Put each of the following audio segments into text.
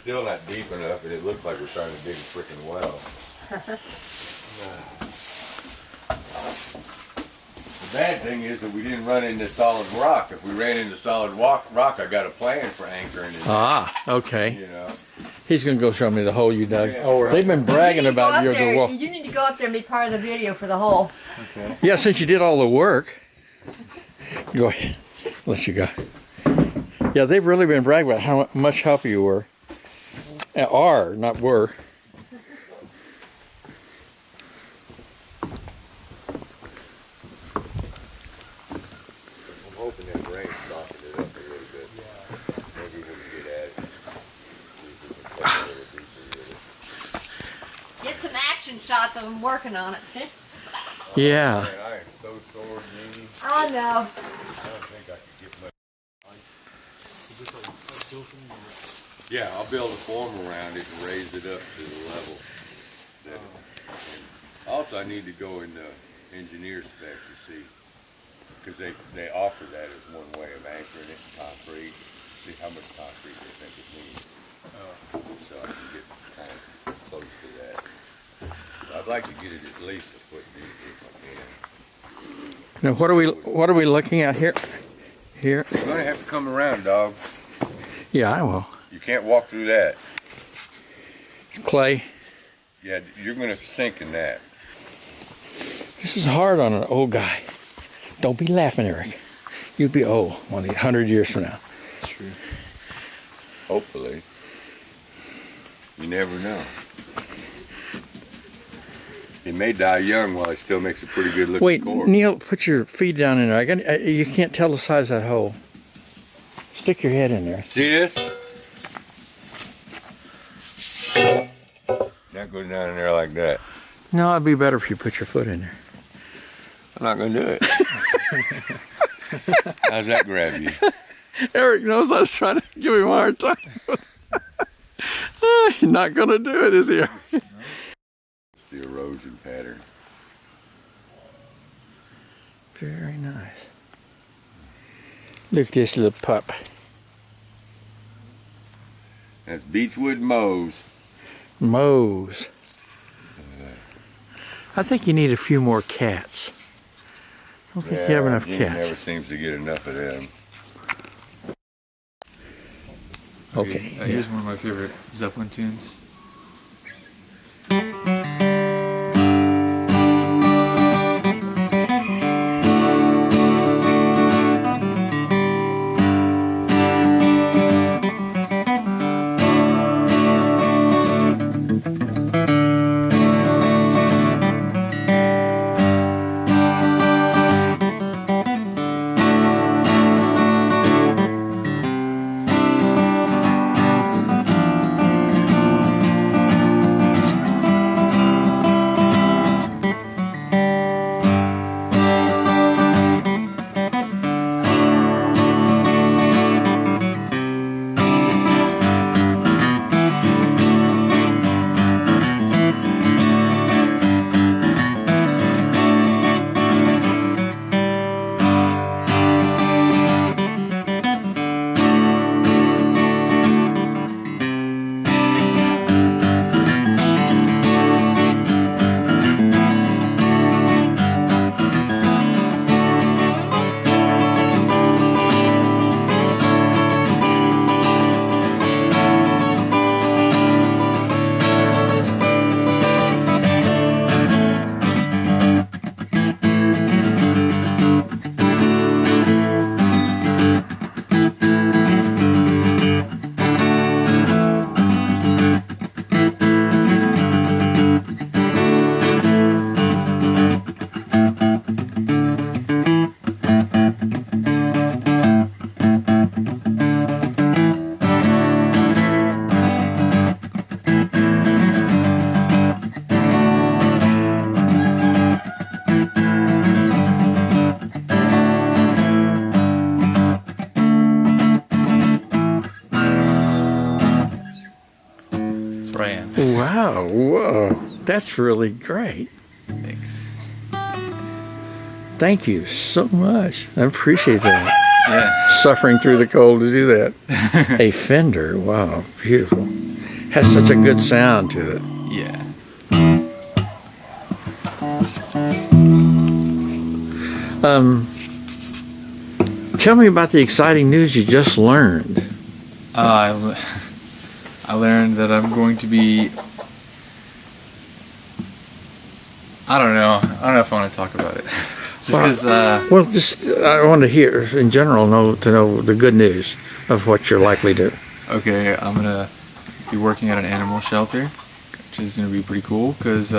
still not deep enough, and it looks like we're trying to dig a freaking well. The bad thing is that we didn't run into solid rock. If we ran into solid rock, I got a plan for anchoring it. Ah, okay. You know. He's gonna go show me the hole you dug. Yeah. Oh, they've been bragging about yours. You need to go up there and be part of the video for the hole. Okay. Yeah, since you did all the work. Go ahead. Let you go. Yeah, they've really been bragging about how much help you were. Are, not were. I'm hoping that rain softened it up a little bit. Maybe we can get at it. See if we can cut a little deeper with it. Get some action shots of them working on it. Yeah. Man, I am so sore, Jeannie. I know. I don't think I could get much. Yeah, I'll build a form around it and raise it up to the level. That also, I need to go in the engineer specs to see, because they offer that as one way of anchoring it in concrete. See how much concrete they think it needs, so I can get kind of close to that. But I'd like to get it at least a foot deep if I can. Now, what are we looking at here? Here. You're gonna have to come around, dog. Yeah, I will. You can't walk through that. Clay. Yeah, you're gonna sink in that. This is hard on an old guy. Don't be laughing, Eric. You'll be old 100 years from now. That's true. Hopefully. You never know. He may die young while he still makes a pretty good looking Wait, cord. Neil, put your feet down in there. You can't tell the size of that hole. Stick your head in there. See this? That goes down in there like that. No, it'd be better if you put your foot in there. I'm not gonna do it. How's that grab you? Eric knows I was trying to give him a hard time. He's not going to do it, is he? It's the erosion pattern. Very nice. Look at this little pup. That's beechwood mows. Mows. I think you need a few more cats. I don't think you have enough Jeannie cats. never seems to get enough of them. Okay. Here's one of my favorite Zeppelin tunes. Wow, whoa, that's really great. Thanks. Thank you so much. I appreciate that. Yeah. Suffering through the cold to do that. A Fender, wow, beautiful. has such a good sound to it. Yeah. Tell me about the exciting news you just learned. I learned that I'm going to be. I don't know if I want to talk about it. Just because. Well, just I want to hear in general to know the good news of what you're likely to. Okay, I'm gonna be working at an animal shelter, which is gonna be pretty cool. Cause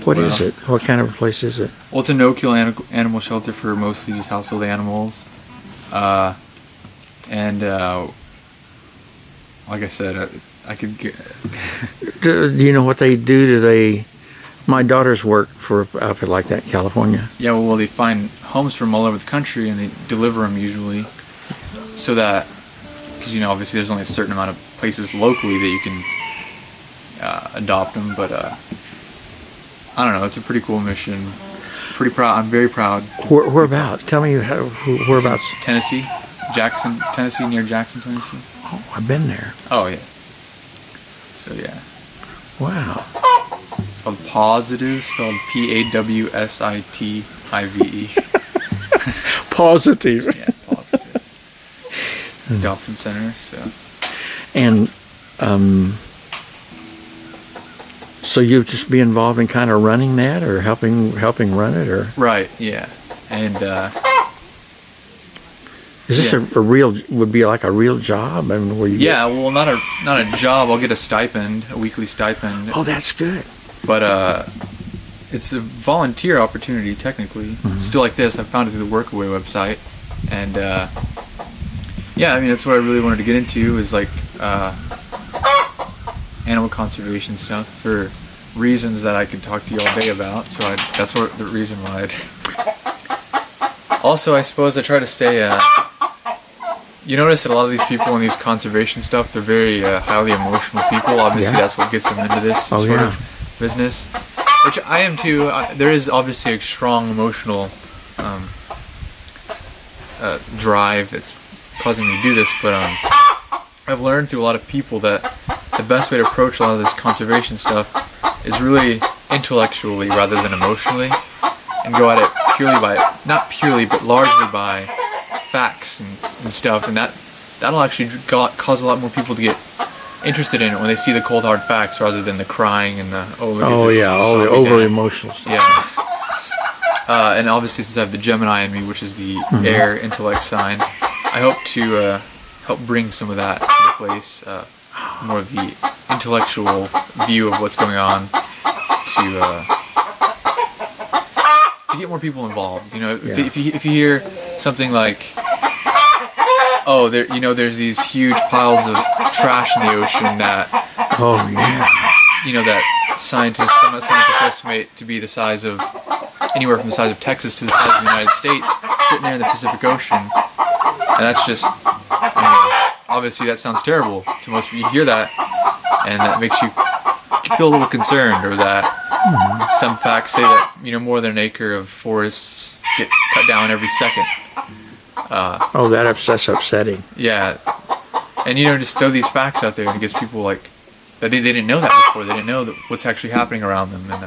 What is it? What kind of place is it? well, it's a no-kill animal shelter for mostly just household animals, and like I said, I could get. Do you know what they do? Do they? My daughters work for an outfit like that in California. Yeah, well, they find homes from all over the country and they deliver them usually, so that, because obviously there's only a certain amount of places locally that you can adopt them, but I don't know. It's a pretty cool mission. Pretty proud. I'm very proud. Whereabouts? Tell me whereabouts. Tennessee, Jackson, Tennessee, near Jackson, Tennessee. Oh, I've been there. Oh yeah. So yeah, Wow. it's called Positive, spelled Pawsitive. Positive. Yeah, Positive. Adoption center. So. And so you just be involved in kind of running that, or helping run it, or Right. Yeah. And is this Yeah. a real? Would be like a real job? I mean, where you? yeah, well, not a job. I'll get a stipend, a weekly stipend. Oh, that's good. But it's a volunteer opportunity technically. Still like this, I found it through the Workaway website, and yeah, I mean that's what I really wanted to get into is like animal conservation stuff for reasons that I could talk to you all day about. So that's what the reason why. Also, I suppose I try to stay. You notice that a lot of these people in these conservation stuff, they're very highly emotional people. Obviously, Yeah. that's what gets them into this Oh, sort yeah. of business, which I am too. There is obviously a strong emotional drive that's causing me to do this, but I've learned through a lot of people that the best way to approach a lot of this conservation stuff is really intellectually rather than emotionally, and go at it not purely, but largely by facts and stuff, and that'll actually cause a lot more people to get interested in it when they see the cold hard facts rather than the crying and the look at this Yeah, all the sobbing over guy. emotional stuff. Yeah. And obviously, since I have the Gemini in me, which is the air intellect sign, I hope to help bring some of that to the place, more of the intellectual view of what's going on, to get more people involved. If you hear something like, oh, there's these huge piles of trash in the ocean that Oh yeah. that some scientists estimate to be the size of anywhere from the size of Texas to the size of the United States, sitting there in the Pacific Ocean, and that's just, obviously that sounds terrible to most people. You hear that, and that makes you feel a little concerned, or that some facts say that more than an acre of forests get cut down every second. Oh, that's upsetting. Yeah, and just throw these facts out there, and it gets people like that they didn't know that before. They didn't know that what's actually happening around them, and